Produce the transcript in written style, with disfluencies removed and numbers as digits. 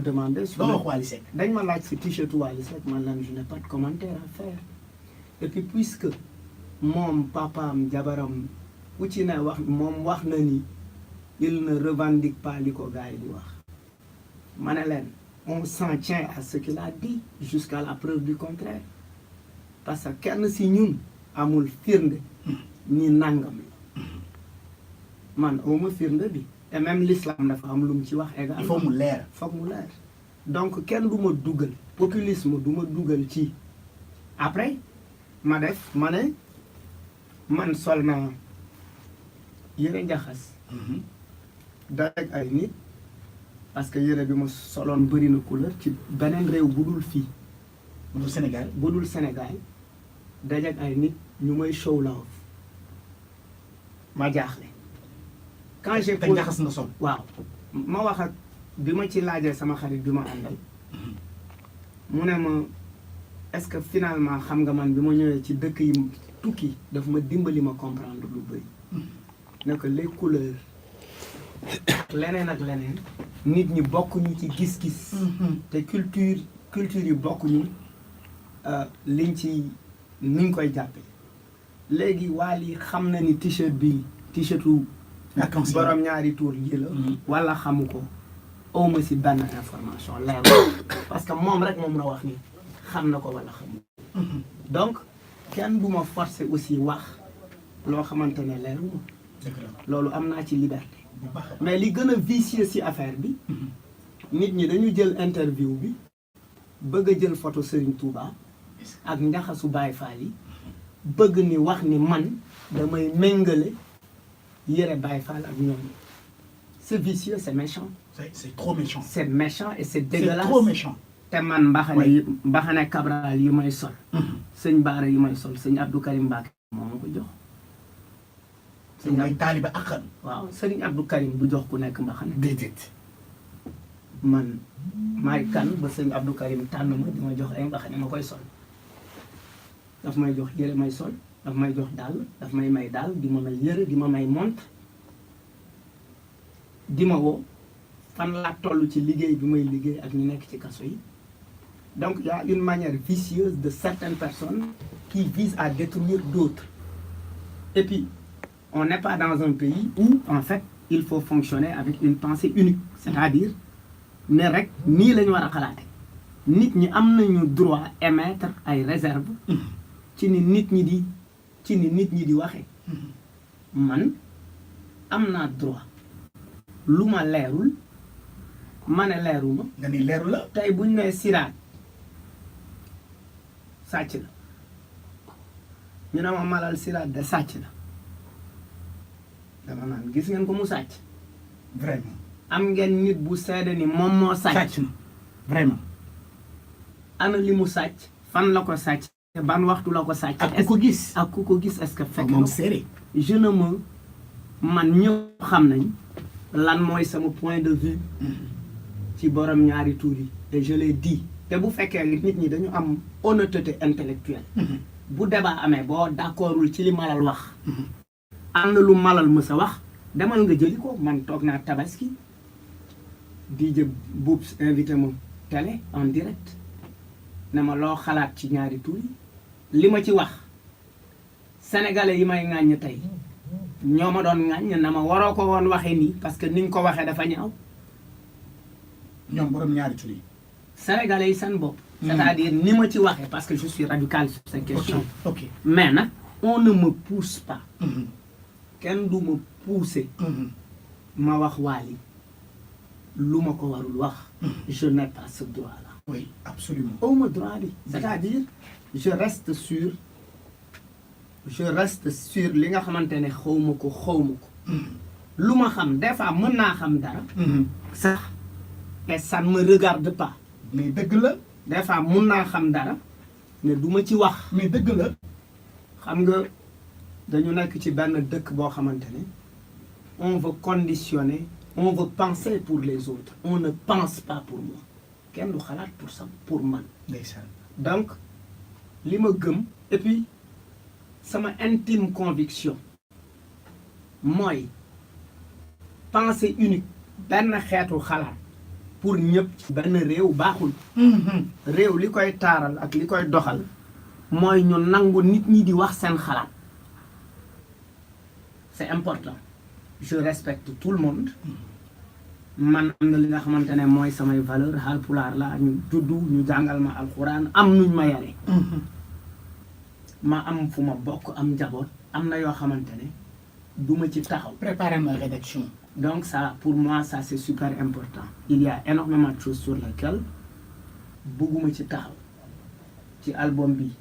demandé. non Wally Seck. dañ ma laaj si t-shirt Wally Seck man leen je n'ai pas de commentaire à faire et puis puisque moom papaam jabaram ku ci ne wax moom wax na ni il ne revendique pas li ko gars yi di wax ma ne leen on s'en tient à ce qu'il a dit jusqu'à la preuve du contraire parce que kenn si ñun amul firnde ni nangam la man awma firnde bi et même l'islam dafa am lu mu ci wax également il faut mu leer. foog mu leer donc kenn du ma dugal populisme du ma dugal ci après ma def ma ne man sol naa yëre njaxas dajeeg ay nit parce que yëre bi ma soloon bëri na couleur ci beneen réew bu dul fii bu dul Sénégal. bu dul Sénégal dajeeg ay nit ñu may show love ma jaaxle quand j'ai te njaxas nga sol. waaw ma wax ak bi ma ci laajee sama xarit bi ma àndal mu ne ma est-ce que finalement xam nga man bi ma ñëwee ci dëkk yi tukki daf ma dimbali ma comprendre lu bëri ne que les couleurs leneen ak leneen nit ñi bokkuñu ci gis-gis te culture yi bokkuñu liñ ci niñ koy jàppe léegi Wally xam na ni t-shirt bi t-shirtu borom ñaari tour yi la wala xamu ko awma si benn information leer parce que moom rek moom la wax ni xam na ko wala xamu ko donc kenn du ma forcer aussi wax loo xamante ne leeruma loolu am naa ci liberté mais li gën a vicieux ci affaire bi nit ñi dañu jël interview bi bëgg a jël photo Serigne Touba ak njaxasu Baye Fall yi bëgg ni wax ni man damay méngale yére Baye Fall ak ñoom c'est vicieux c'est méchant c'est trop méchant. c'est méchant et c'est dégueulasse c'est trop méchant. te man mbaxane Cabral yi may sol sëñ Baara yi may sol sëñ Abdou Karim Mbacké moo ma ko jox sëñ ay taaliba akkan. waaw sëriñ Abdou Karim bu jox ku nekk mbaxane déedéet. man maay kan ba sëñ Abdou Karim tànn ma di ma jox ay mbaxane ma koy sol daf may jox yëre may sol daf may jox dàll daf may may dàll di ma may yëre di ma may montre di ma woo fan laa toll ci liggéey bi may liggéey ak ñu nekk ci kaso yi donc il y a une manière vicieuse de certaines personnes qui visent à détruire d'autres et puis on n'est pas dans un pays où en fait il faut fonctionner avec une pensée unique c'est-à-dire ne rek nii la ñu war a xalaate nit ñi am nañu droit émettre ay réserves ci ni nit ñi di waxee man am naa droit lu ma leerul ma ne leeruma nga ni leeru la. tey buñ nee siraat sàcc la ñu ne ma malal siraat de sàcc la dama naan gis ngeen ko mu sàcc vraiment. am ngeen nit bu seede ni moom moo sàcc na vraiment. ana li mu sàcc fan la ko sàcc ban waxtu la ko sàcc ak ku ko gis. ak ku ko gis est-ce que fekk moom seede. je ne me man ñëpp xam nañ lan mooy sama point de vue ci borom ñaari tuur yi et je l'ai dit te bu fekkee nit ñi dañu am honnêteté intellectuelle bu débat amee boo d'accordul ci li Malal wax am na lu Malal mës a wax demal nga jëli ko man toog naa Tabaski DJ Boubs invité ma télé en direct ne ma loo xalaat ci ñaari tuur yi li ma ci wax sénégalais yi may ŋàññ tey ñoo ma doon ŋàññ na ma waroo ko woon waxee nii parce que ni nga ko waxee dafa ñaaw ñoom borom ñaari tur yi. sénégalais yi seen bopp c'est-à-dire ni ma ci waxee parce que je suis radical sur ces questions ok mais nag on ne me pousse pas kenn du ma pousser ma wax Wally lu ma ko warul wax je n'ai pas ce droit là oui absolument. awma droit bi c'est-à-dire je reste sur li nga xamante ne xawma ko lu ma xam des fois mën naa xam dara sax et ça ne me regarde pas mais dëgg la. des fois mën naa xam dara ne du ma ci wax mais dëgg la. xam nga dañu nekk ci benn dëkk boo xamante ne on veut conditionner on veut penser pour les autres on ne pense pas pour moi kenn du xalaat pour ça pour man ndeysaan. donc li ma gëm et puis sama intime conviction mooy pensée unique benn xeetu xalaat pour ñëpp benn réew baaxul réew li koy taaral ak li koy doxal mooy ñu nangu nit ñi di wax seen xalaat c'est important je respecte tout le monde man am na li nga xamante ne mooy samay valeur Haalpulaar la ñu juddu ñu jàngal ma alxuraan am nuñ ma yare ma am fu ma bokk am njaboot am na yoo xamante ne duma ci taxaw préparer ma rédaction. donc ça pour moi ça c'est super important il y a énormément de choses sur lesquelles bëgguma ci taxaw ci album bi